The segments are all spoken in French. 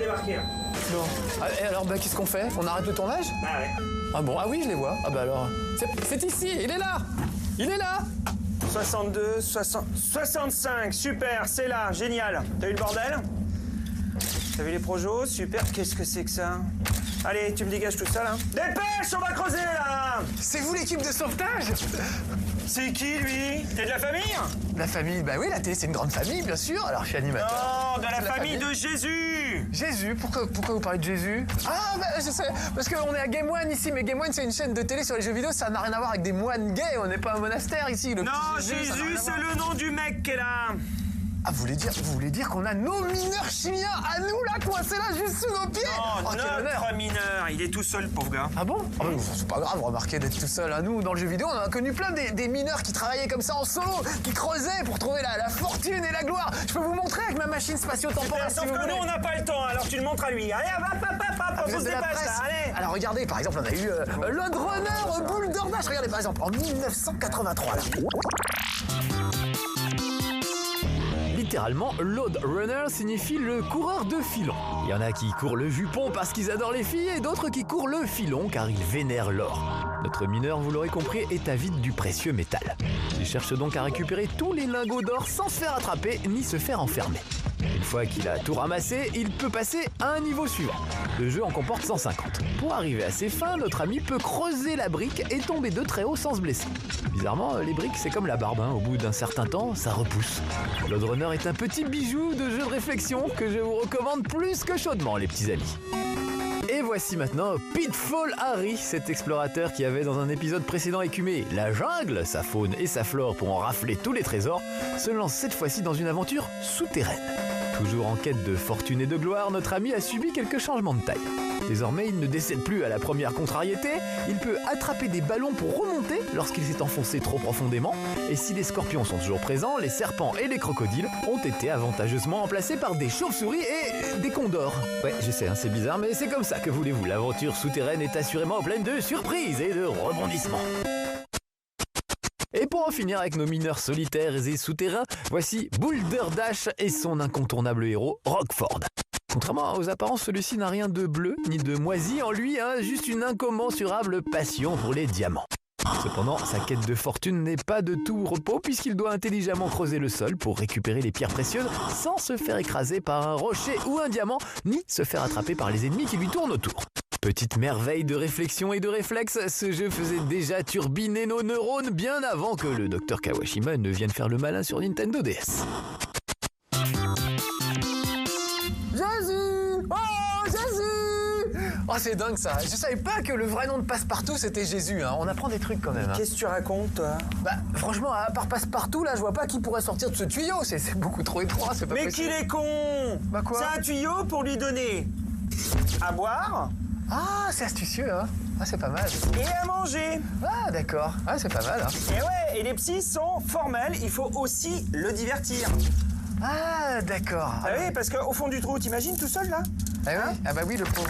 débarquer. Là. Bon. Ah, et alors, bah, qu'est-ce qu'on fait? On arrête le tournage? Ah ouais. Ah bon, ah oui, je les vois. Ah bah alors... C'est ici, il est là! Il est là! 62, 65, super, c'est là, génial. T'as vu le bordel? T'as vu les projos? Super, qu'est-ce que c'est que ça? Allez, tu me dégages tout ça, là. Dépêche, on va creuser, là! C'est vous l'équipe de sauvetage? C'est qui, lui? T'es de la famille? La famille, bah oui, la télé, c'est une grande famille, bien sûr. Alors, je suis animateur. Non, de la famille de Jésus! Jésus, pourquoi vous parlez de Jésus? Ah, bah, je sais, parce qu'on est à Game One ici, mais Game One, c'est une chaîne de télé sur les jeux vidéo, ça n'a rien à voir avec des moines gays, on n'est pas un monastère ici. Le Non, petit Jésus, c'est le nom du mec qui est là! Ah, vous voulez dire qu'on a nos mineurs chiliens à nous, là, coincés là, juste sous nos pieds? Non, quel honneur. notre mineur, il est tout seul, pauvre gars. Ah bon? Ah bah, c'est pas grave, remarquez d'être tout seul. Hein. Nous, dans le jeu vidéo, on a connu plein des mineurs qui travaillaient comme ça en solo, qui creusaient pour trouver la fortune et la gloire. Je peux vous montrer avec ma machine spatio-temporelle si Sauf vous que voulez. nous, on n'a pas le temps, alors tu le montres à lui. Allez, on Vous se êtes de la dépasse, presse. là, allez. Alors regardez, par exemple, on a eu Lord Runner, Boulder Dash. Regardez, par exemple, en 1983. Là. Littéralement, Load Runner signifie le coureur de filon. Il y en a qui courent le jupon parce qu'ils adorent les filles et d'autres qui courent le filon car ils vénèrent l'or. Notre mineur, vous l'aurez compris, est avide du précieux métal. Il cherche donc à récupérer tous les lingots d'or sans se faire attraper ni se faire enfermer. Une fois qu'il a tout ramassé, il peut passer à un niveau suivant. Le jeu en comporte 150. Pour arriver à ses fins, notre ami peut creuser la brique et tomber de très haut sans se blesser. Bizarrement, les briques, c'est comme la barbe, hein. Au bout d'un certain temps, ça repousse. Load Runner est un petit bijou de jeu de réflexion que je vous recommande plus que chaudement, les petits amis. Et voici maintenant Pitfall Harry, cet explorateur qui avait dans un épisode précédent écumé la jungle, sa faune et sa flore pour en rafler tous les trésors, se lance cette fois-ci dans une aventure souterraine. Toujours en quête de fortune et de gloire, notre ami a subi quelques changements de taille. Désormais, il ne décède plus à la première contrariété, il peut attraper des ballons pour remonter lorsqu'il s'est enfoncé trop profondément, et si les scorpions sont toujours présents, les serpents et les crocodiles ont été avantageusement remplacés par des chauves-souris et des condors. Ouais, je sais, hein, c'est bizarre, mais c'est comme ça, que voulez-vous, l'aventure souterraine est assurément pleine de surprises et de rebondissements. Et pour en finir avec nos mineurs solitaires et souterrains, voici Boulder Dash et son incontournable héros, Rockford. Contrairement aux apparences, celui-ci n'a rien de bleu ni de moisi en lui, hein, juste une incommensurable passion pour les diamants. Cependant, sa quête de fortune n'est pas de tout repos puisqu'il doit intelligemment creuser le sol pour récupérer les pierres précieuses sans se faire écraser par un rocher ou un diamant, ni se faire attraper par les ennemis qui lui tournent autour. Petite merveille de réflexion et de réflexe, ce jeu faisait déjà turbiner nos neurones bien avant que le Dr Kawashima ne vienne faire le malin sur Nintendo DS. Jésus! Oh, Jésus! Oh, c'est dingue ça. Je savais pas que le vrai nom de Passepartout c'était Jésus, hein. On apprend des trucs quand même. Hein. Qu'est-ce que tu racontes, toi? Bah, franchement, à part Passepartout, là, je vois pas qui pourrait sortir de ce tuyau. C'est beaucoup trop étroit, c'est pas Mais possible. qu'il est con! Bah quoi? C'est un tuyau pour lui donner à boire Ah, c'est astucieux, hein. Ah, c'est pas mal. et à manger. Ah, d'accord. Ah, c'est pas mal, hein. Et ouais, et les psys sont formels, il faut aussi le divertir. Ah, d'accord. Ah oui, parce qu'au fond du trou, t'imagines tout seul, là? Ah oui, ah bah oui, le pauvre.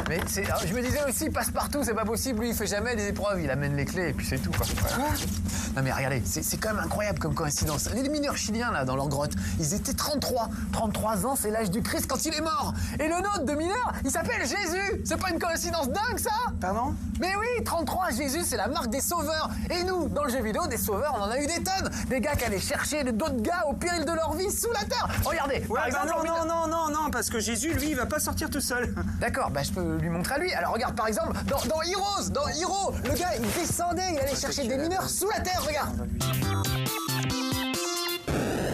Mais c'est, alors, je me disais aussi, Passepartout, c'est pas possible, lui, il fait jamais les épreuves, il amène les clés et puis c'est tout, quoi. Quoi? Non mais regardez, c'est quand même incroyable comme coïncidence. Les mineurs chiliens, là, dans leur grotte, ils étaient 33. 33 ans, c'est l'âge du Christ quand il est mort. Et le nôtre de mineur, il s'appelle Jésus. C'est pas une coïncidence dingue, ça? Pardon? Mais oui, 33, Jésus, c'est la marque des sauveurs. Et nous, dans le jeu vidéo, des sauveurs, on en a eu des tonnes. Des gars qui allaient chercher d'autres gars au péril de leur vie sous la terre. Regardez, Ouais, par exemple, non, parce que Jésus, lui, il va pas sortir tout seul. D'accord, bah je peux lui montrer à lui. Alors regarde, par exemple, dans Heroes, dans Hero, le gars, il descendait, il allait chercher des mineurs sous la terre, regarde.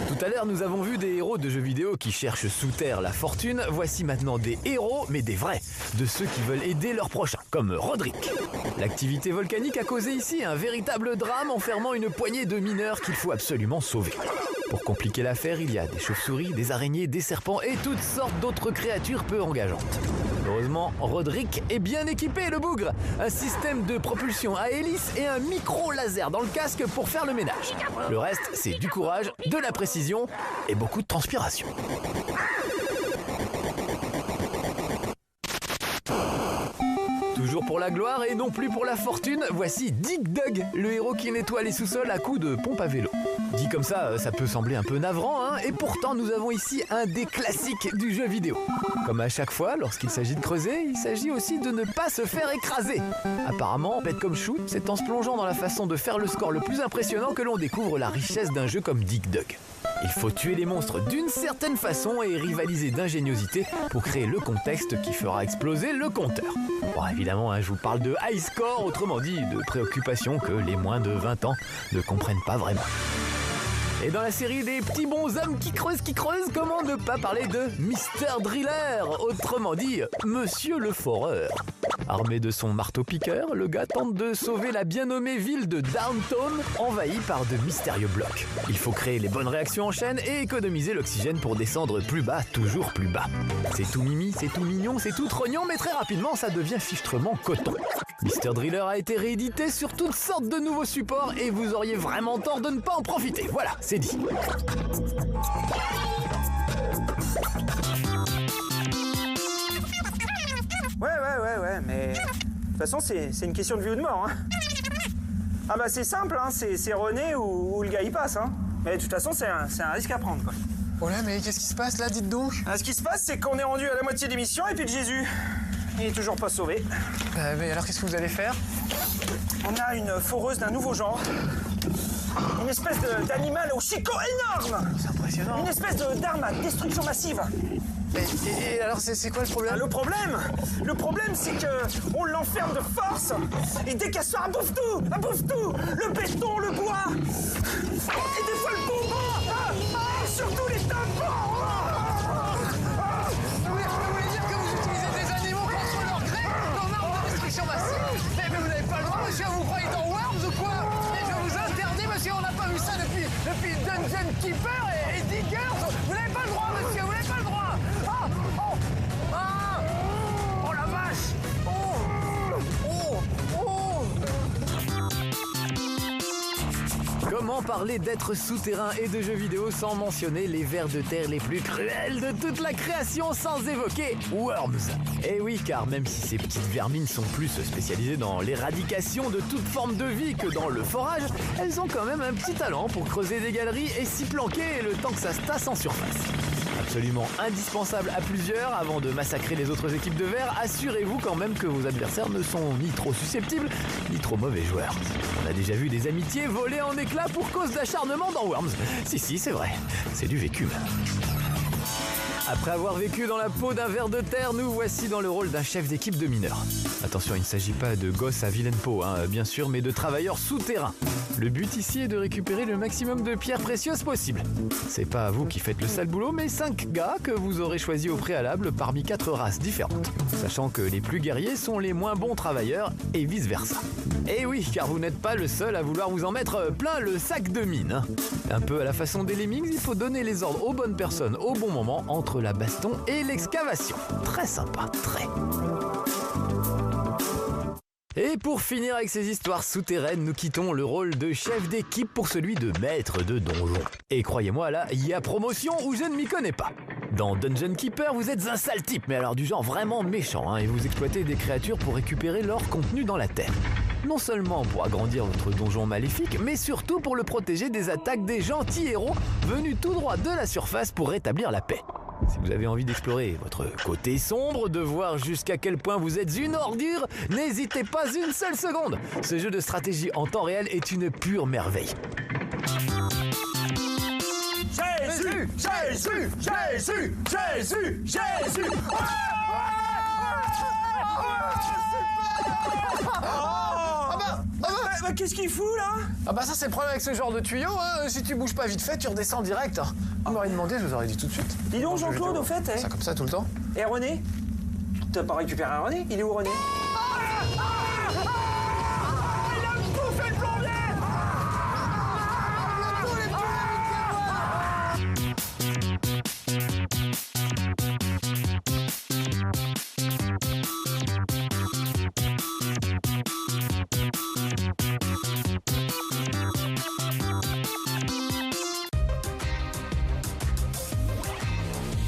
Tout à l'heure, nous avons vu des héros de jeux vidéo qui cherchent sous terre la fortune. Voici maintenant des héros, mais des vrais, de ceux qui veulent aider leurs prochains, comme Roderick. L'activité volcanique a causé ici un véritable drame enfermant une poignée de mineurs qu'il faut absolument sauver. Pour compliquer l'affaire, il y a des chauves-souris, des araignées, des serpents et toutes sortes d'autres créatures peu engageantes. Heureusement, Roderick est bien équipé, le bougre. Un système de propulsion à hélice et un micro-laser dans le casque pour faire le ménage. Le reste, c'est du courage, de la précision et beaucoup de transpiration. Toujours pour la gloire et non plus pour la fortune, voici Dig Dug, le héros qui nettoie les sous-sols à coups de pompe à vélo. Dit comme ça, ça peut sembler un peu navrant, hein, et pourtant nous avons ici un des classiques du jeu vidéo. Comme à chaque fois, lorsqu'il s'agit de creuser, il s'agit aussi de ne pas se faire écraser. Apparemment, bête comme shoot, c'est en se plongeant dans la façon de faire le score le plus impressionnant que l'on découvre la richesse d'un jeu comme Dig Dug. Il faut tuer les monstres d'une certaine façon et rivaliser d'ingéniosité pour créer le contexte qui fera exploser le compteur. Bon, évidemment, hein, je vous parle de high score, autrement dit de préoccupations que les moins de 20 ans ne comprennent pas vraiment. Et dans la série des petits bonshommes qui creusent, comment ne pas parler de Mr. Driller, autrement dit, Monsieur le Foreur. Armé de son marteau-piqueur, le gars tente de sauver la bien nommée ville de Downtown, envahie par de mystérieux blocs. Il faut créer les bonnes réactions en chaîne et économiser l'oxygène pour descendre plus bas, toujours plus bas. C'est tout mimi, c'est tout mignon, c'est tout trognon, mais très rapidement, ça devient fichtrement coton. Mr. Driller a été réédité sur toutes sortes de nouveaux supports et vous auriez vraiment tort de ne pas en profiter. Voilà, c'est dit. Ouais, mais... De toute façon, c'est une question de vie ou de mort, hein. Ah bah c'est simple, hein, c'est René ou le gars il passe, hein. Mais de toute façon, c'est un risque à prendre, quoi. Oh là, mais qu'est-ce qui se passe là, dites donc? Ah, ce qui se passe, c'est qu'on est rendu à la moitié d'émission et puis de Jésus. Il est toujours pas sauvé. Mais alors, qu'est-ce que vous allez faire? On a une foreuse d'un nouveau genre. Une espèce d'animal au chicot énorme. C'est impressionnant. Une espèce d'arme à destruction massive. Et alors, c'est quoi le problème? Le problème, c'est que on l'enferme de force. Et dès qu'elle sort, elle bouffe tout. Le béton, le bois. Et des fois le bonbon. Surtout les tampons. Vous voulez dire que vous utilisez des animaux contre leur gré comme arme de destruction massive? Mais vous n'avez pas le droit, monsieur, vous croyez dans Worms ou quoi? Et je vous interdis, monsieur, on n'a pas vu ça depuis Dungeon Keeper et Diggers. Vous n'avez pas le droit, monsieur, vous n'avez pas le droit. Oh la vache. Comment parler d'êtres souterrains et de jeux vidéo sans mentionner les vers de terre les plus cruels de toute la création, sans évoquer Worms? Eh oui, car même si ces petites vermines sont plus spécialisées dans l'éradication de toute forme de vie que dans le forage, elles ont quand même un petit talent pour creuser des galeries et s'y planquer le temps que ça se tasse en surface. Absolument indispensable à plusieurs avant de massacrer les autres équipes de verre, assurez-vous quand même que vos adversaires ne sont ni trop susceptibles, ni trop mauvais joueurs. On a déjà vu des amitiés voler en éclats pour cause d'acharnement dans Worms. Si, c'est vrai, c'est du vécu même. Après avoir vécu dans la peau d'un ver de terre, nous voici dans le rôle d'un chef d'équipe de mineurs. Attention, il ne s'agit pas de gosses à vilaine peau, hein, bien sûr, mais de travailleurs souterrains. Le but ici est de récupérer le maximum de pierres précieuses possible. C'est pas vous qui faites le sale boulot, mais 5 gars que vous aurez choisis au préalable parmi 4 races différentes. Sachant que les plus guerriers sont les moins bons travailleurs et vice versa. Et oui, car vous n'êtes pas le seul à vouloir vous en mettre plein le sac de mine. Hein. Un peu à la façon des Lemmings, il faut donner les ordres aux bonnes personnes au bon moment entre la baston et l'excavation. Très sympa, très. Et pour finir avec ces histoires souterraines, nous quittons le rôle de chef d'équipe pour celui de maître de donjon. Et croyez-moi, là, il y a promotion où je ne m'y connais pas. Dans Dungeon Keeper, vous êtes un sale type, mais alors du genre vraiment méchant, hein, et vous exploitez des créatures pour récupérer l'or contenu dans la terre. Non seulement pour agrandir votre donjon maléfique, mais surtout pour le protéger des attaques des gentils héros venus tout droit de la surface pour rétablir la paix. Si vous avez envie d'explorer votre côté sombre, de voir jusqu'à quel point vous êtes une ordure, n'hésitez pas une seule seconde. Ce jeu de stratégie en temps réel est une pure merveille. Jésus, Jésus, Jésus, Jésus, Jésus. Bah, qu'est-ce qu'il fout là? Ah bah ça c'est le problème avec ce genre de tuyau, hein. Si tu bouges pas vite fait, tu redescends direct. On m'aurait demandé, je vous aurais dit tout de suite. Dis donc Jean-Claude, au fait, Ça comme ça tout le temps. Et René? T'as pas récupéré un René? Il est où René?